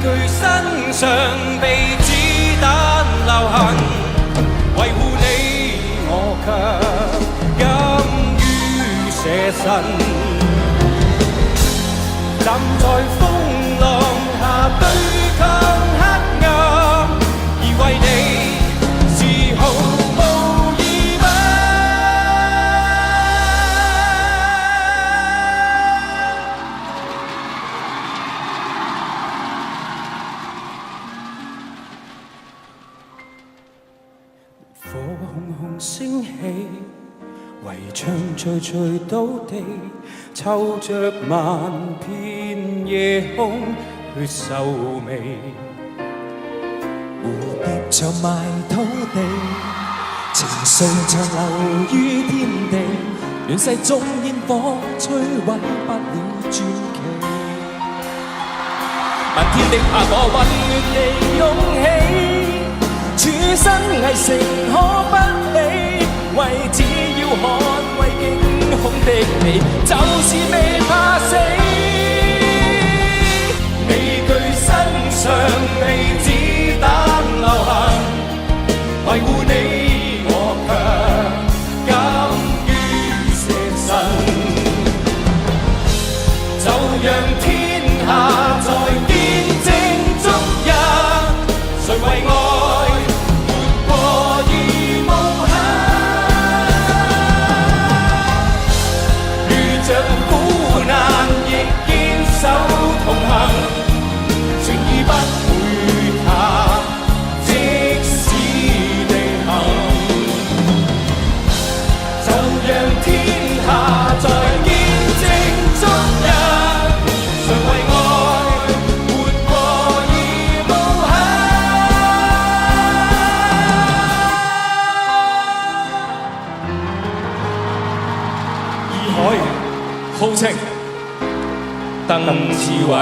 具身上被子彈留痕，維護你我卻甘於捨身。站在風浪下對抗黑暗，而為你是毫無疑問。火紅紅升起，圍牆徐徐倒地，抽着萬片夜空血秀眉。蝴蝶長埋土地，情緒長流於天地，亂世中煙火摧毀不了傳奇。漫天的霞火混亂地湧起，處身危城可不理，為只要捍衛驚恐的你，就是未怕死。你具身上被子彈留痕，維護你我卻甘於捨身，就讓天下再見證足日，誰為愛活過已無憾，遇着苦難亦堅守同行，情義不會淡，即使地行，就讓天下再見證足日，誰為愛活過已無憾。義海豪情，鄧志偉。